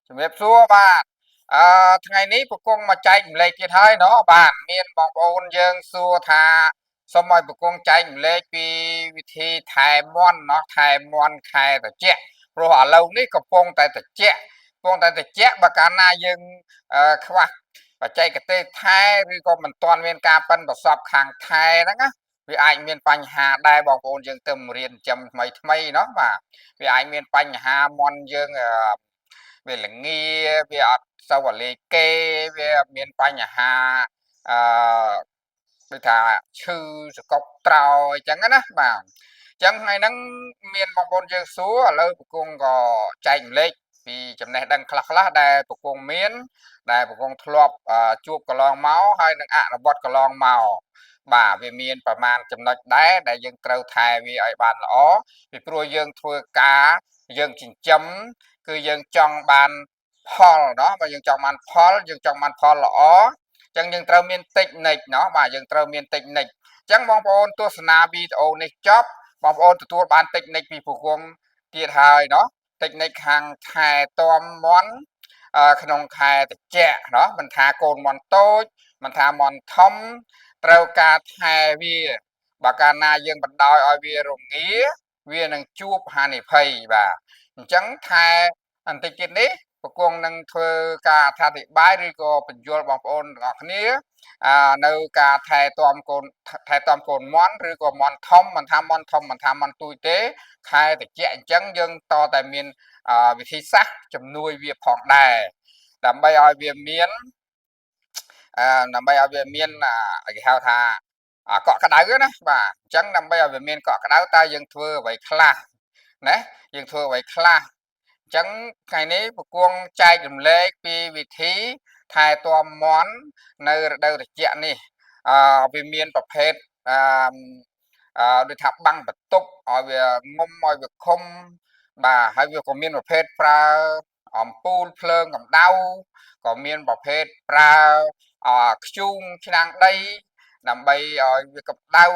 ជំរាបសួរបាទថ្ងៃនេះប្រគង់មកចែកម្លែកទៀតហើយเนาะបាទមានបងប្អូនយើងសួរថាសូមឲ្យប្រគង់ចែកម្លែកពីវិធីថែមាន់เนาะថែមាន់ខែត្រជាក់ព្រោះឥឡូវនេះកំពុងតែត្រជាក់បើកាលណាយើងខ្វះបច្ចេកទេសថែឬក៏មិនទាន់មានការប៉ិនប្រសពខាងថែហ្នឹងណាវាអាចមានបញ្ហាដែរបងប្អូនយើងទៅរៀនចិញ្ចឹមថ្មីเนาะបាទវាអាចមានបញ្ហាមាន់យើងវាល្ងាវាអត់សូវលេគេវាមានបញ្ហាអឺដូចថាឈឺសកុកត្រោអញ្ចឹងណាបាទអញ្ចឹងថ្ងៃហ្នឹងមានបងប្អូនយើងសួរឥឡូវប្រគង់ក៏ចែកម្លែកពីចំណេះដឹងខ្លះដែលប្រគង់មានដែលប្រគង់ធ្លាប់ជួបកន្លងមកហើយនឹងអនុវត្តកន្លងមកបាទវាមានប្រមាណចំណុចដែរដែលយើងត្រូវថែវាឲ្យបានល្អពីព្រោះយើងធ្វើការយើងចិញ្ចឹមគឺយើងចង់បានផលเนาะបើយើងចង់បានផលយើងចង់បានផលល្អអញ្ចឹងយើងត្រូវមានតិចនិចเนาะបាទយើងត្រូវមានតិចនិចអញ្ចឹងបងប្អូនទស្សនាវីដេអូនេះចប់បងប្អូនទទួលបានតិចនិចពីប្រគំទៀតហើយเนาะតិចនិចខាងខែតំមន់ក្នុងខែត្រជាក់เนาะមិនថាកូនមន់តូចមិនថាមន់ធំត្រូវការថែវាបើកាលណាយើងបណ្ដោយឲ្យវារងាវានឹងជួបហានិភ័យបាទអញ្ចឹងថែបន្តិចទៀតនេះប្រគង់នឹងធ្វើការអធិប្បាយឬក៏បញ្យល់បងប្អូនទាំងអស់គ្នានៅការថែទាំកូនមន់ឬក៏មន់ធំមិនថាមន់ធំមិនថាមន់ទូចទេខែត្រជាក់អញ្ចឹងយើងតតែមានវិធីសាស្ត្រជំនួយវាផងដែរដើម្បីឲ្យវាមានគេហៅថាកក់ក្ដៅណាបាទអញ្ចឹងដើម្បីឲ្យវាមានកក់ក្ដៅតើយើងធ្វើអ្វីខ្លះណាយើងធ្វើអ្វីខ្លះអញ្ចឹងថ្ងៃនេះប្រគង់ចែករំលែកពីវិធីថែទាំមាន់នៅរដូវត្រជាក់នេះវាមានប្រភេទដូចថាបាំងបន្ទប់ឲ្យវាងុំឲ្យវាខុំបាទហើយវាក៏មានប្រភេទប្រើអំពូលភ្លើងកម្ដៅក៏មានប្រភេទប្រើខ្ជូងឆ្នាំងដីដើម្បីឲ្យវាកម្ដៅ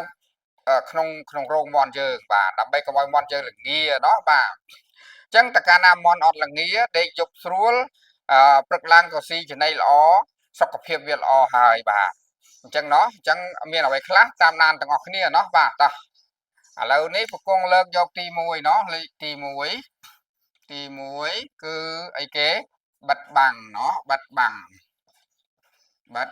ក្នុងរោងមាន់យើងបាទដើម្បីកុំឲ្យមាន់យើងល្ងាเนาะបាទអញ្ចឹងតើកាលណាមាន់អត់ល្ងាដេកយប់ស្រួលព្រឹកឡើងក៏ស៊ីចំណីល្អសុខភាពវាល្អហើយបាទអញ្ចឹងเนาะអញ្ចឹងមានអ្វីខ្លះតាមដានទាំងអស់គ្នាเนาะបាទតោះឥឡូវនេះប្រគង់លើកយកទី1เนาะលេខទី1គឺអីគេបិទបាំងเนาะបិទបាំងបាទ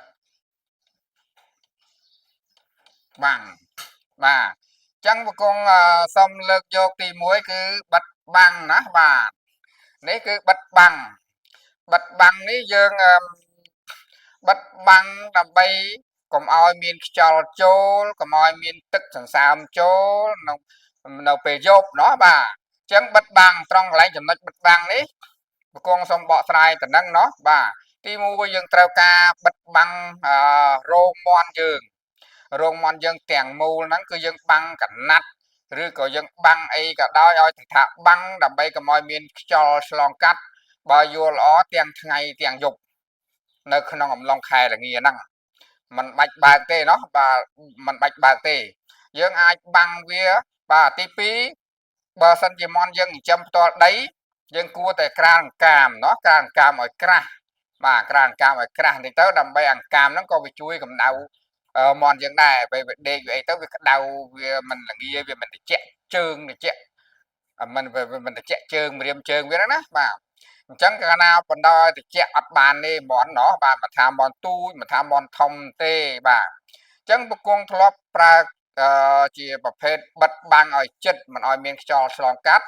បាទអញ្ចឹងប្រគង់សូមលើកយកទី1គឺបិទបាំងណាបាទនេះគឺបិទបាំងនេះយើងបិទបាំងដើម្បីកុំឲ្យមានខ្យល់ចូលកុំឲ្យមានទឹកសន្សើមចូលនៅពេលយប់เนาะបាទអញ្ចឹងបិទបាំងត្រង់កន្លែងចំណុចបិទបាំងនេះប្រគង់សូមបកស្រាយតំណឹងเนาะបាទទី1យើងត្រូវការបិទបាំងរោមមាន់យើងទាំងមូលហ្នឹងគឺយើងបាំងកណាត់ឬក៏យើងបាំងអីក៏ដោយឲ្យថាបាំងដើម្បីកុំឲ្យមានខ្យល់ឆ្លងកាត់បើយល់ល្អទាំងថ្ងៃទាំងយប់នៅក្នុងអំឡុងខែល្ងាហ្នឹងมันបាច់បើកទេเนาะបាទมันបាច់បើកទេយើងអាចបាំងវាបាទទី2បើសិនជាមន់យើងចិញ្ចឹមផ្ទាល់ដីយើងគួរតែក្រាលអង្កាមเนาะក្រាលអង្កាមឲ្យក្រាស់បាទក្រាលអង្កាមឲ្យក្រាស់នេះទៅដើម្បីអង្កាមហ្នឹងក៏វាជួយកម្ដៅមាន់យើងដែរពេលវាដេកវាអីទៅវាក្ដៅវាមិនល្ងាវាមិនត្រជាក់ជើងត្រជាក់មិនត្រជាក់ជើងម្រាមជើងវាណាបាទអញ្ចឹងកាលណាបណ្ដោយឲ្យត្រជាក់អត់បានទេមាន់เนาะបាទមិនថាមាន់ទូចមិនថាមាន់ធំទេបាទអញ្ចឹងប្រគង់ធ្លាប់ប្រើជាប្រភេទបិទបាំងឲ្យចិត្តមិនឲ្យមានខ្យល់ឆ្លងកាត់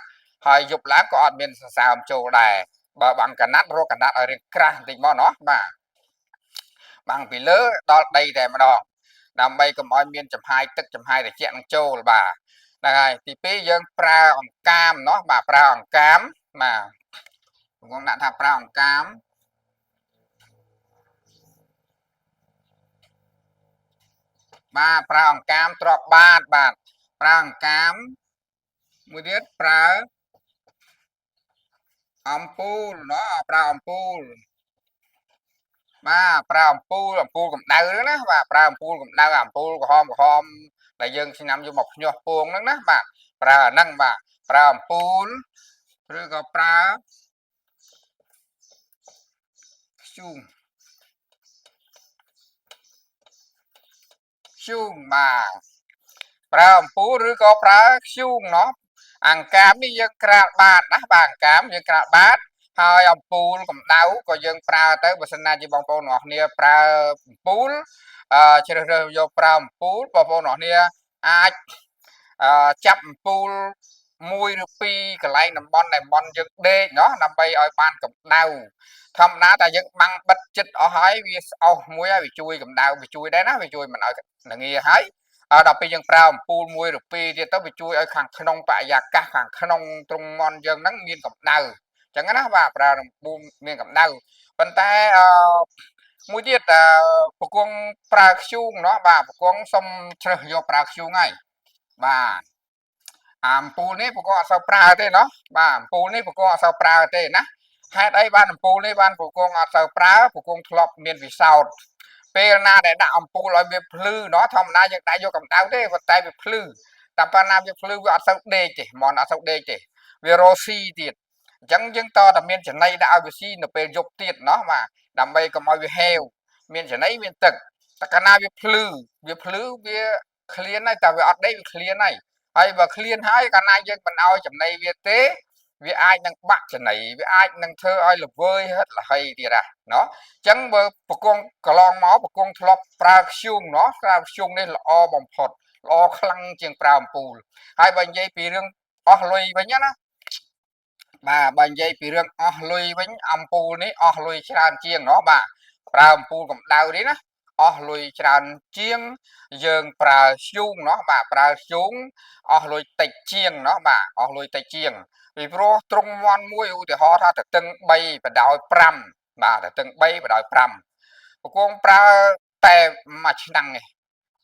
ហើយយប់ឡើងក៏អត់មានសរសើមចូលដែរបើបាំងកណាត់រកកណាត់ឲ្យរៀងក្រាស់បន្តិចមកเนาะបាទបាំងពីលើដល់ដីតែម្ដងដើម្បីកុំឲ្យមានចំហាយទឹកចំហាយត្រជាក់នឹងចូលបាទហ្នឹងហើយទី2យើងប្រើអង្កាមเนาะបាទប្រើអង្កាមបាទខ្ញុំដាក់ថាប្រើអង្កាមបាទប្រើអង្កាមទ្របបាតបាទប្រើអង្កាមមួយទៀតប្រើអំពូលเนาะប្រើអំពូលបាទប្រើអំពូលកម្ដៅហ្នឹងណាបាទប្រើអំពូលកម្ដៅអំពូលក្រហមដែលយើងឆ្នាំយកមកភ្ញាស់ពងហ្នឹងណាបាទប្រើអាហ្នឹងបាទប្រើអំពូលឬក៏ប្រើ Chung màប្រើអំពូលឬក៏ប្រើធ្យូងเนาะអង្កាមនេះយើងក្រាលបាតណាបាទអង្កាមយើងក្រាលបាតហើយអំពូលកម្ដៅក៏យើងប្រើទៅបើសិនណាជាបងប្អូនទាំងអស់គ្នាប្រើអំពូលជ្រើសរើសយកប្រើអំពូលបងប្អូនទាំងអស់គ្នាអាចចាប់អំពូលមួយឬពីរកន្លែងតំបន់ដែលប៉ុនយើងដេកเนาะដើម្បីឲ្យបានកម្ដៅធម្មតាតែយើងបាំងបិទចិត្តអស់ហើយវាស្អុះមួយហើយវាជួយកម្ដៅវាជួយដែរណាវាជួយមិនឲ្យងាហើយដល់ពេលយើងប្រើអំពូលមួយឬពីរទៀតទៅវាជួយឲ្យខាងក្នុងបរិយាកាសខាងក្នុងទ្រុងមន់យើងហ្នឹងមានកម្ដៅអញ្ចឹងណាបាទប្រើអំពូលមានកម្ដៅប៉ុន្តែមួយទៀតប្រគងប្រើធ្យូងเนาะបាទប្រគងសុំជ្រើសយកប្រើធ្យូងហើយបាទអំពូលនេះប្រគងអត់សូវប្រើទេเนาะបាទអំពូលនេះប្រគងអត់សូវប្រើទេណាហេតុអីបានអំពូលនេះបានប្រគងអត់សូវប្រើប្រគងធ្លាប់មានវិសោធន៍ពេលណាដែលដាក់អំពូលឲ្យវាភ្លឺเนาะធម្មតាយើងដាក់យកកម្ដៅទេប៉ុន្តែវាភ្លឺតែប៉ុណ្ណាវាភ្លឺវាអត់សូវដេកទេហ្មងអត់សូវដេកទេវារស់ស៊ីទៀតអញ្ចឹងយើងតតែមានចំណីដាក់ឲ្យវាស៊ីនៅពេលយប់ទៀតเนาะបាទដើម្បីកុំឲ្យវាហេវមានចំណីមានទឹកតែកាលណាវាភ្លឺវាឃ្លានហើយតែវាអត់ដេកវាឃ្លានហើយបើឃ្លានហើយកាលណាយើងមិនឲ្យចំណីវាទេវាអាចនឹងបាក់ចំណីវាអាចនឹងធ្វើឲ្យល្វើយហិតលហីទៀតណាអញ្ចឹងបើប្រគងកន្លងមកប្រគងធ្លាប់ប្រើធ្យូងเนาะប្រើធ្យូងនេះល្អបំផុតល្អខ្លាំងជាងប្រើអំពូលហើយបើនិយាយពីរឿងអស់លុយវិញណាបាទបើនិយាយពីរឿងអស់លុយវិញអំពូលនេះអស់លុយច្រើនជាងเนาะបាទប្រើអំពូលកម្ដៅនេះណាអស់លុយច្រើនជាងយើងប្រើធ្យូងเนาะបាទប្រើធ្យូងអស់លុយតិចជាងเนาะបាទអស់លុយតិចជាងពីព្រោះទ្រុងមាន់មួយឧទាហរណ៍ថាតឹង3បដោយ5បាទតឹង3បដោយ5ប្រគងប្រើតែមួយឆ្នាំងឯង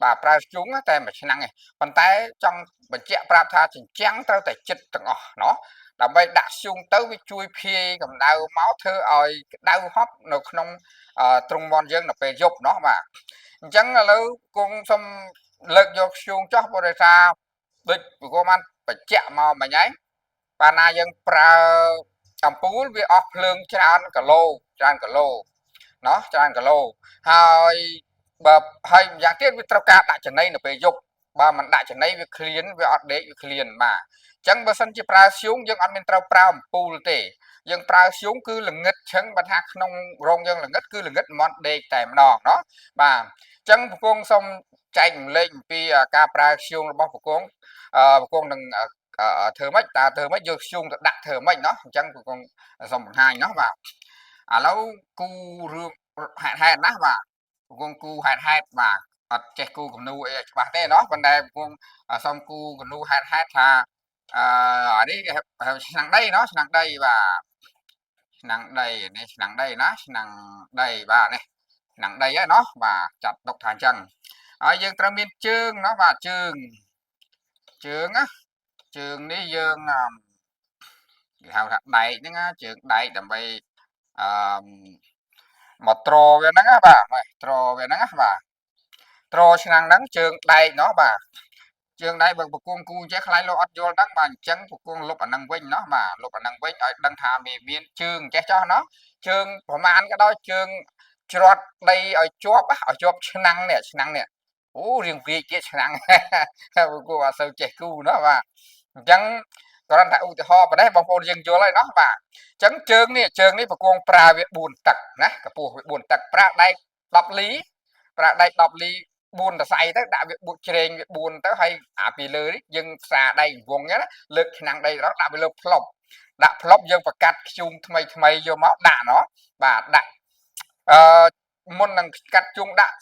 បាទប្រើធ្យូងតែមួយឆ្នាំងឯងប៉ុន្តែចង់បញ្ជាក់ប្រាប់ថាចិញ្ចាំងត្រូវតែចិត្តទាំងអស់เนาะដើម្បីដាក់ធ្យូងទៅវាជួយភាយកម្ដៅមកធ្វើឲ្យក្ដៅហប់នៅក្នុងទ្រុងមាន់យើងនៅពេលយប់เนาะបាទអញ្ចឹងឥឡូវគង់សុំលើកយកធ្យូងចោះព្រោះដោយសារដូចគង់បានបញ្ជាក់មកមិញហើយកាលណាយើងប្រើអំពូលវាអស់ភ្លើងច្រើនគីឡូណោះច្រើនគីឡូហើយបើហើយយ៉ាងទៀតវាត្រូវការដាក់ចំណីនៅពេលយប់បើមិនដាក់ចំណីវាឃ្លានវាអត់ដេកវាឃ្លានបាទអញ្ចឹងបើសិនជាប្រើធ្យូងយើងអត់មានត្រូវប្រើអំពូលទេយើងប្រើធ្យូងគឺល្ងិតឈឹងបើថាក្នុងរោងយើងល្ងិតគឺល្ងិតមិនដេកតែម្ដងเนาะបាទអញ្ចឹងប្រគងសូមចែកម្លែកអំពីការប្រើធ្យូងរបស់ប្រគងនឹងធ្វើម៉េចតើធ្វើម៉េចយកធ្យូងទៅដាក់ធ្វើម៉េចเนาะអញ្ចឹងប្រគងសូមបង្ហាញเนาะបាទឥឡូវគូរឿងហេតុណាបាទប្រគងគូហេតុបាទអត់ចេះគូគំនូអីច្បាស់ទេเนาะប៉ុន្តែប្រគងសូមគូគំនូហេតុថានេះឆ្នាំងដីเนาะឆ្នាំងដីបាទឆ្នាំងដីនេះឆ្នាំងដីណាឆ្នាំងដីបាទនេះឆ្នាំងដីហ្នឹងเนาะបាទចាត់ទុកថាអញ្ចឹងហើយយើងត្រូវមានជើងเนาะបាទជើងណាជើងនេះយើងគេហៅថាដែកហ្នឹងណាជើងដែកដើម្បីមកត្រវាហ្នឹងណាបាទត្រវាហ្នឹងណាបាទត្រឆ្នាំងហ្នឹងជើងដែកเนาะបាទជើងដែកបើប្រគងគូចេះខ្លាញ់លោកអត់យល់ហ្នឹងបាទអញ្ចឹងប្រគងលុបអាហ្នឹងវិញเนาะបាទលុបអាហ្នឹងវិញឲ្យដឹងថាមានជើងចេះចោះนาะជើងប្រមាណក៏ដោយជើងច្រត់ដីឲ្យជាប់ឆ្នាំងនេះអូរៀងវាជាឆ្នាំងគូអត់សូវចេះគូเนาะបាទអញ្ចឹងគ្រាន់តែឧទាហរណ៍ប៉ុណ្ណេះបងប្អូនយើងយល់ហើយเนาะបាទអញ្ចឹងជើងនេះប្រគងប្រើវា4ទឹកណាកម្ពស់វា4ទឹកប្រើដែក10លី4សរសៃទៅដាក់វា4ជ្រែងវា4ទៅហើយពីលើនេះយើងផ្សារដៃវងណាលើកឆ្នាំងដីដល់ដាក់វាលើផ្លុបដាក់ផ្លុបយើងប្រកាត់ខ្ជុំថ្មីយកមកដាក់เนาะបាទដាក់មុននឹងកាត់ជុងដាក់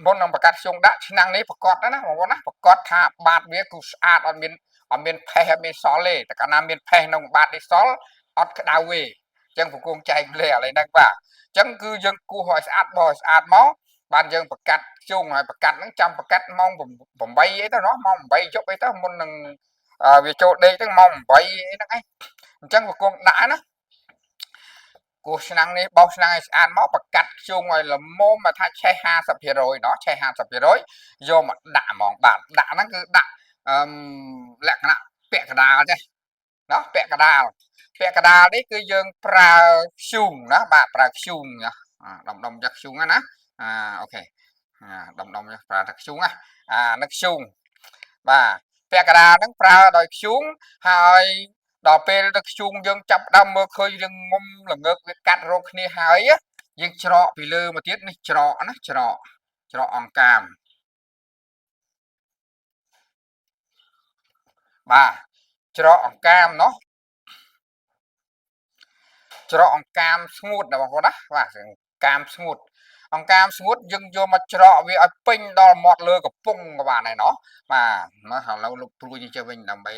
មុននឹងប្រកាត់ជុងដាក់ឆ្នាំងនេះប្រកាសណាបងប្អូនណាប្រកាសថាបាតវាគឺស្អាតអត់មានផេះអត់មានសល់ទេតែកាលណាមានផេះក្នុងបាតនេះសល់អត់ក្តៅទេអញ្ចឹងប្រគងចែកលេឥឡូវហ្នឹងបាទអញ្ចឹងគឺយើងគោះឲ្យស្អាតបោះឲ្យស្អាតមកបានយើងប្រកាត់ជុងហើយប្រកាត់ហ្នឹងចាំប្រកាត់ម៉ោង8អីទៅเนาะម៉ោង8យប់អីទៅមុននឹងវាចូលដេកទៅម៉ោង8អីហ្នឹងឯងអញ្ចឹងប្រគងដាក់ណាគោះឆ្នាំងនេះបោសឆ្នាំងឲ្យស្អាតមកប្រកាត់ជុងឲ្យល្មមមកថាឆេះ 50% เนาะឆេះ 50% យកមកដាក់ហ្មងបាទដាក់ហ្នឹងគឺដាក់លក្ខណៈពាក់កណ្ដាលទេเนาะពាក់កណ្ដាល ពាក្យកដាលនេះគឺយើងប្រើខ្ជូងណាបាទប្រើខ្ជូងណាដុំយកខ្ជូងណាអូខេដុំប្រើតែខ្ជូងណានឹងខ្ជូងបាទពាក្យកដាលហ្នឹងប្រើដោយខ្ជូងហើយដល់ពេលទៅខ្ជូងយើងចាប់ដើមមើលឃើញរឿងងុំល្ងើកវាកាត់រកគ្នាហើយយើងច្រកពីលើមកទៀតនេះច្រកណាច្រកអង្កាមបាទច្រកអង្កាមเนาะច្រកអង្កាមស្ងួតណាបងប្អូនណាបាទកាមស្ងួតអង្កាមស្ងួតយើងយកមកច្រកវាឲ្យពេញដល់មាត់លើកំពង់ក៏បានដែរเนาะបាទមកឥឡូវលោកព្រួយចេះវិញដើម្បី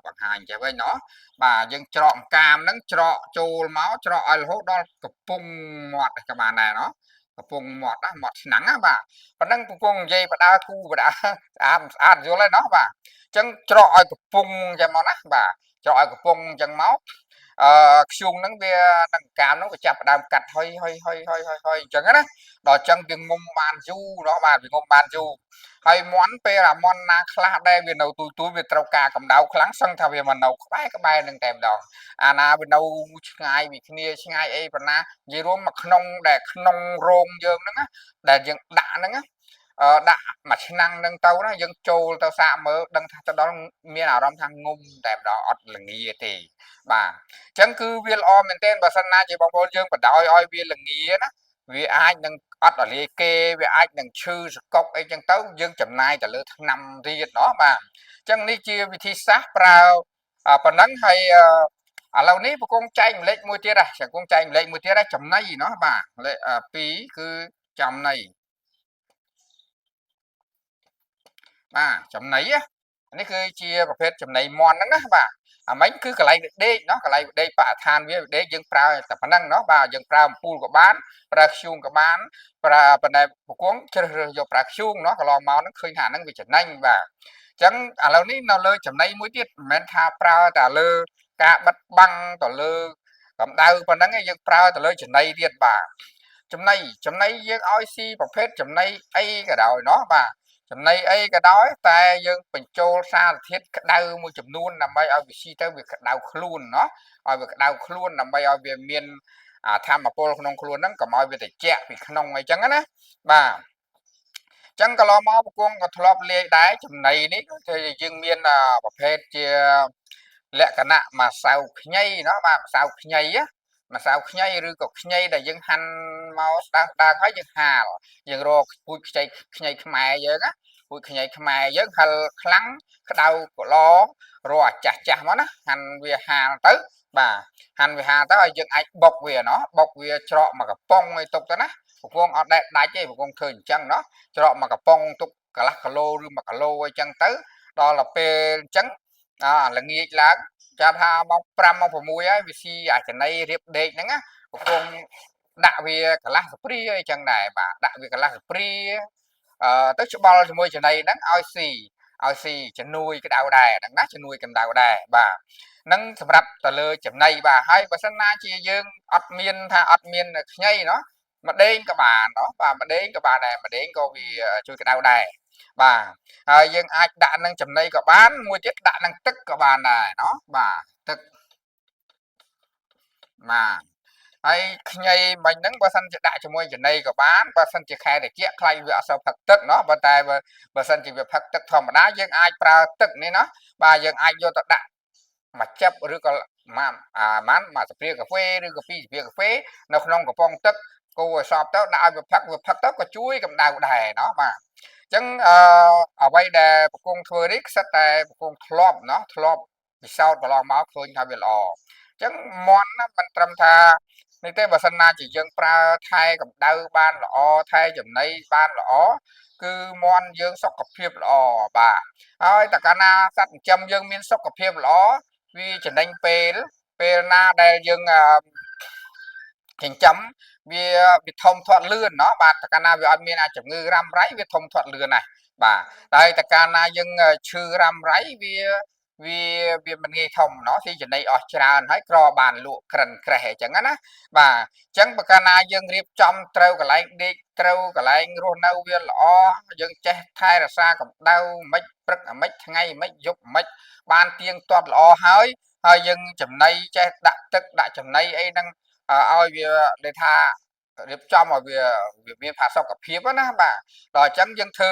បង្ហាញចេះវិញเนาะបាទយើងច្រកអង្កាមហ្នឹងច្រកចូលមកច្រកឲ្យរហូតដល់កំពង់មាត់ក៏បានដែរเนาะកំពង់មាត់ណាមាត់ឆ្នាំងណាបាទប៉ណ្ណឹងកំពុងនិយាយបដាគូបដាស្អាតយល់ហើយเนาะបាទអញ្ចឹងច្រកឲ្យកំពង់អញ្ចឹងមកណាបាទច្រកឲ្យកំពង់អញ្ចឹងមកខ្ជុងហ្នឹងវានឹងកាមហ្នឹងវាចាប់ផ្ដើមកាត់ហុយអញ្ចឹងណាដល់អញ្ចឹងវាងុំបានយូរเนาะបាទវាងុំបានយូរហើយមន់ពេលមន់ណាខ្លះដែរវានៅទូវាត្រូវការកម្ដៅខ្លាំងសឹងថាវាមកនៅក្បែរនឹងតែម្ដងអាណាវានៅឆ្ងាយពីគ្នាឆ្ងាយអីប៉ុណ្ណានិយាយរួមមកក្នុងរោងយើងហ្នឹងណាដែលយើងដាក់ហ្នឹងណាដាក់មួយឆ្នាំងនឹងទៅណាយើងចូលទៅសាកមើលដឹងថាទៅដល់មានអារម្មណ៍ថាងុំតែម្ដងអត់ល្ងាទេបាទអញ្ចឹងគឺវាល្អមែនទែនបើសិនណាជាបងប្អូនយើងបដ ாய் ឲ្យវាល្ងាណាវាអាចនឹងអត់រលាយគេវាអាចនឹងឈឺសកុកអីចឹងទៅយើងចំណាយទៅលើថ្នាំទៀតเนาะបាទអញ្ចឹងនេះជាវិធីសាស្ត្រប្រើប៉ុណ្ណឹងហើយឥឡូវនេះប្រគងចែកម្លេចមួយទៀតហ៎ប្រគងចែកម្លេចមួយទៀតហ៎ចំណីเนาะបាទលេខ2គឺចំណីបាទចំណីនេះគឺជាប្រភេទចំណីមន់ហ្នឹងណាបាទអាមិញគឺកន្លែងវាដេកเนาะកន្លែងវាដេកបរិស្ថានវាដេកយើងប្រើតែប៉ុណ្្នឹងเนาะបាទយើងប្រើអំពូលក៏បានប្រើខ្ជូងក៏បានប្រើប៉ុន្តែប្រគងជ្រើសរើសយកប្រើខ្ជូងเนาะកន្លងមកហ្នឹងឃើញថាហ្នឹងវាចំណេញបាទអញ្ចឹងឥឡូវនេះនៅលើចំណីមួយទៀតមិនមែនថាប្រើតែលើការបិទបាំងទៅលើកម្ដៅប៉ុណ្ណឹងឯងយើងប្រើទៅលើចំណីទៀតបាទចំណីយើងឲ្យស៊ីប្រភេទចំណីអីក៏ដោយเนาะបាទចំណីអីក៏ដោយតែយើងបញ្ចូលសារធាតុក្តៅមួយចំនួនដើម្បីឲ្យវាស៊ីទៅវាក្តៅខ្លួនเนาะឲ្យវាក្តៅខ្លួនដើម្បីឲ្យវាមានធម្មពលក្នុងខ្លួនហ្នឹងកុំឲ្យវាត្រជាក់ពីក្នុងអីចឹងណាបាទចឹងកន្លងមកប្រគងក៏ធ្លាប់លាយដែរចំណីនេះគឺយើងមានប្រភេទជាលក្ខណៈម្សៅខ្ញីเนาะបាទម្សៅខ្ញីម្សៅខ្ញីឬក៏ខ្ញីដែលយើងហាន់មកស្ដើងហើយយើងហាលយើងរកពូជខ្ញីខ្មែរយើងណាពូជខ្ញីខ្មែរយើងហិលខ្លាំងក្តៅកឡរកអាចាស់មកណាហាន់វាហាលទៅបាទហាន់វាហាលទៅឲ្យយើងអាចបុកវាเนาะបុកវាច្រកមកកំប៉ុងឲ្យទុកទៅណាប្រគងអត់ដាច់ទេប្រគងធ្វើអញ្ចឹងเนาะច្រកមកកំប៉ុងទុកកន្លះគីឡូឬ1គីឡូអីចឹងទៅដល់ពេលអញ្ចឹងល្ងាចឡើងចាប់ថាមក5មក6ហើយវាស៊ីអាចំណីរៀបដេកហ្នឹងណាប្រគងដាក់វាកន្លះស្ព្រីអីចឹងដែរបាទដាក់វាកន្លះស្ព្រីទៅច្បល់ជាមួយចំណីហ្នឹងឲ្យស៊ីជំនួយក្តៅដែរហ្នឹងណាជំនួយកម្ដៅដែរបាទនឹងសម្រាប់ទៅលើចំណីបាទហើយបើសិនណាជាយើងអត់មានខ្ញីเนาะម្ដេងក៏បានเนาะបាទម្ដេងក៏បានដែរម្ដេងក៏វាជួយក្តៅដែរបាទហើយយើងអាចដាក់នឹងចំណីក៏បានមួយទៀតដាក់នឹងទឹកក៏បានដែរเนาะបាទទឹកបាទហើយខ្ញីមិញហ្នឹងបើសិនជាដាក់ជាមួយចំណីក៏បានបើសិនជាខែត្រជាក់ខ្លាញ់វាអត់សូវផឹកទឹកเนาะប៉ុន្តែបើសិនជាវាផឹកទឹកធម្មតាយើងអាចប្រើទឹកនេះណាបាទយើងអាចយកទៅដាក់មួយចិបឬក៏មួយស្ព្រាកាហ្វេឬក៏2ស្ព្រាកាហ្វេនៅក្នុងកំប៉ុងទឹកកូរឲ្យសព្វទៅដាក់ឲ្យវាផឹកទៅក៏ជួយកម្ដៅដែរเนาะបាទអញ្ចឹងអ្វីដែលប្រគងធ្វើនេះខ្សិតតែប្រគងធ្លាប់เนาะធ្លាប់ពិសោធន៍កន្លងមកឃើញថាវាល្អអញ្ចឹងមន់ណាមិនត្រឹមថានេះទេបើសិនណាជាយើងប្រើថែកម្ដៅបានល្អថែចំណីបានល្អគឺមន់យើងសុខភាពល្អបាទហើយតើកាលណាសត្វចិញ្ចឹមយើងមានសុខភាពល្អវាចំណេញពេលណាដែលយើងចិញ្ចឹមវាធំធាត់លឿនเนาะបាទតើកាលណាវាអត់មានជំងឺរ៉ាំរ៉ៃវាធំធាត់លឿនណាស់បាទតែកាលណាយើងឈឺរ៉ាំរ៉ៃវាមិនងាយធំเนาะទីចំណីអស់ច្រើនហើយក្របានលក់ក្រិនក្រេះអញ្ចឹងណាបាទអញ្ចឹងបើកាលណាយើងរៀបចំត្រូវកន្លែងដេកត្រូវកន្លែងរស់នៅវាល្អយើងចេះថែរក្សាកម្ដៅមិនព្រឹកមិនថ្ងៃមិនយប់មិនបានទៀងទាត់ល្អហើយ ហើយយើងចំណីចេះដាក់ទឹកដាក់ចំណីអីហ្នឹងឲ្យវាដូចថារៀបចំឲ្យវាមានផាសុកភាពណាបាទដល់អញ្ចឹងយើងធ្វើ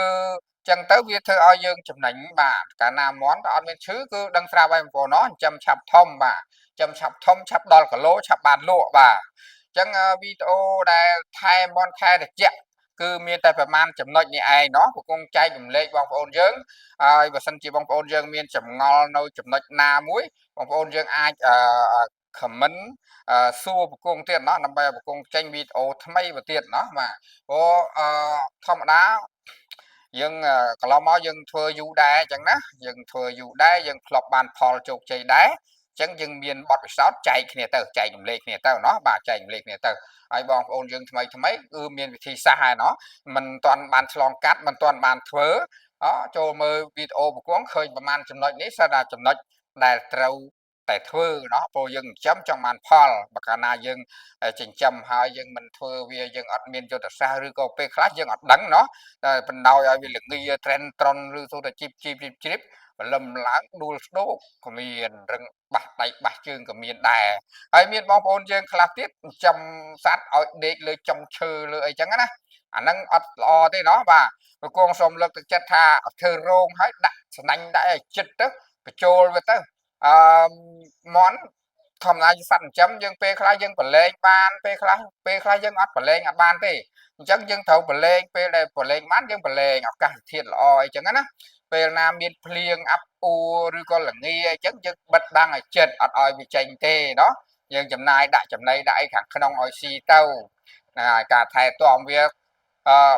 ចឹងទៅវាធ្វើឲ្យយើងចំណេញបាទកាលណាមាន់ក៏អត់មានឈឺគឺដឹងស្រាប់ហើយបងប្អូនណោះចិញ្ចឹមឆាប់ធំបាទចិញ្ចឹមឆាប់ធំឆាប់ដល់គីឡូឆាប់បានលក់បាទអញ្ចឹងវីដេអូដែលថែមាន់ខែត្រជាក់គឺមានតែប្រមាណចំណុចនេះឯងเนาะកំពុងចែករំលែកបងប្អូនយើងហើយបើសិនជាបងប្អូនយើងមានចម្ងល់នៅចំណុចណាមួយបងប្អូនយើងអាចcomment សួរប្រគងទៀតเนาะដើម្បីឲ្យប្រគងចេញវីដេអូថ្មីមកទៀតเนาะបាទព្រោះធម្មតាយើងកន្លងមកយើងធ្វើយូរដែរអញ្ចឹងណាយើងធ្វើយូរដែរយើងធ្លាប់បានផលជោគជ័យដែរអញ្ចឹងយើងមានបទពិសោធន៍ចែកគ្នាទៅចែករំលែកគ្នាទៅเนาะបាទចែករំលែកគ្នាទៅហើយបងប្អូនយើងថ្មីគឺមានវិធីសាស្ត្រហើយเนาะមិនទាន់បានឆ្លងកាត់មិនទាន់បានធ្វើចូលមើលវីដេអូប្រគងឃើញប្រហែលចំណុចនេះសិតតែចំណុចដែលត្រូវតែធ្វើเนาะព្រោះយើងចិញ្ចឹមចង់បានផលបើកាលណាយើងចិញ្ចឹមហើយយើងមិនធ្វើវាយើងអត់មានយុទ្ធសាស្ត្រឬក៏ពេលខ្លះយើងអត់ដឹងเนาะតែបណ្ដោយឲ្យវាល្ងាត្រេនត្រន់ឬសូតែជីបជ្រាបបលឹមឡើងដួលស្ដោកក៏មានរឹងបាសដៃបាសជើងក៏មានដែរហើយមានបងប្អូនយើងខ្លះទៀតចិញ្ចឹមសត្វឲ្យដេកលើចុងឈើលើអីចឹងណាអាហ្នឹងអត់ល្អទេเนาะបាទប្រគងសូមលើកទឹកចិត្តថាធ្វើរោងឲ្យដាក់ស្នាញ់ដាក់ឲ្យចិត្តទៅបញ្ចូលវាទៅអឺមន់ធម្មតាជាសត្វចិញ្ចឹមយើងពេលខ្លះយើងប្រឡែងបានពេលខ្លះយើងអត់ប្រឡែងអត់បានទេអញ្ចឹងយើងត្រូវប្រឡែងពេលដែលប្រឡែងបានយើងប្រឡែងឱកាសធាតុល្អអីចឹងណាពេលណាមានភ្លៀងអាប់អួរឬក៏ល្ងាអញ្ចឹងយើងបិទបាំងឲ្យចិត្តអត់ឲ្យវាចេញទេเนาะយើងចំណាយដាក់ចំណីដាក់អីខាងក្នុងឲ្យស៊ីទៅហើយការថែទាំវា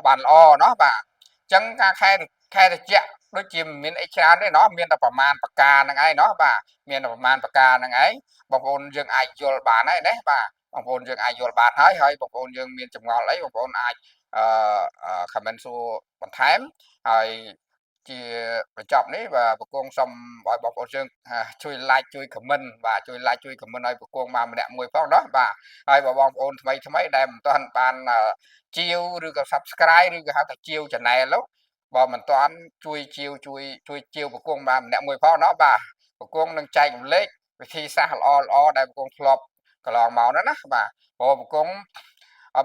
បានល្អเนาะបាទអញ្ចឹងការខែត្រជាក់ដូចជាមិនមានអីច្រើនទេเนาะមានតែប្រមាណប្រការហ្នឹងឯងเนาะបាទមានតែប្រមាណប្រការហ្នឹងឯងបងប្អូនយើងអាចយល់បានហើយណាបាទបងប្អូនយើងអាចយល់បានហើយបងប្អូនយើងមានចម្ងល់អីបងប្អូនអាចcomment សួរបន្ថែមហើយជាបញ្ចប់នេះបាទប្រគងសូមឲ្យបងប្អូនយើងជួយ like ជួយ comment បាទជួយ like ជួយ comment ឲ្យប្រគងបានម្នាក់មួយផងណោះបាទហើយបើបងប្អូនថ្មីដែលមិនទាន់បានជាវឬក៏ subscribe ឬក៏ហៅថាជាវ channel នោះបើមិនទាន់ជួយជាវប្រគងបានម្នាក់មួយផងเนาะបាទប្រគងនឹងចែករំលែកវិធីសាស្ត្រល្អដែលប្រគងធ្លាប់កន្លងមកណាបាទព្រោះប្រគង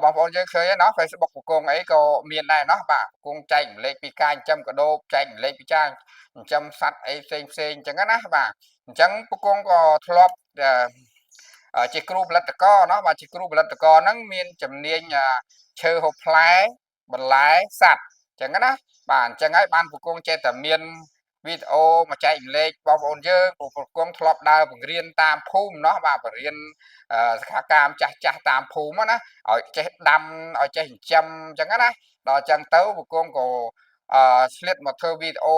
បងប្អូនយើងឃើញហើយเนาะ Facebook ប្រគងអីក៏មានដែរเนาะបាទប្រគងចែករំលែកពីការចិញ្ចឹមកដោបចែករំលែកពីការចិញ្ចឹមសត្វអីផ្សេងអញ្ចឹងណាបាទអញ្ចឹងប្រគងក៏ធ្លាប់ជាគ្រូផលិតករเนาะបាទជាគ្រូផលិតករហ្នឹងមានជំនាញឈើហូបផ្លែបន្លែសត្វអញ្ចឹងណាបាទអញ្ចឹងហើយបានប្រគងចេះតែមានវីដេអូមកចែករំលែកបងប្អូនយើងប្រគងធ្លាប់ដើរបង្រៀនតាមភូមិเนาะបាទបង្រៀនសិក្ខាកាមចាស់តាមភូមិណាឲ្យចេះដាំឲ្យចេះចិញ្ចឹមអញ្ចឹងណាដល់អញ្ចឹងទៅប្រគងក៏ឆ្លៀតមកធ្វើវីដេអូ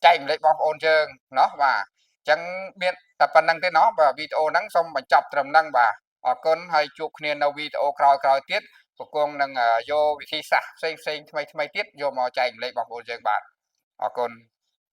ចែករំលែកបងប្អូនយើងเนาะបាទអញ្ចឹងមានតែប៉ុណ្្នឹងទេเนาะបាទវីដេអូហ្នឹងសូមបញ្ចប់ត្រឹមហ្នឹងបាទអរគុណហើយជួបគ្នានៅវីដេអូក្រោយទៀតប្រគងនឹងយកវិធីសាស្ត្រផ្សេងថ្មីទៀតយកមកចែករំលែកបងប្អូនយើងបាទអរគុណ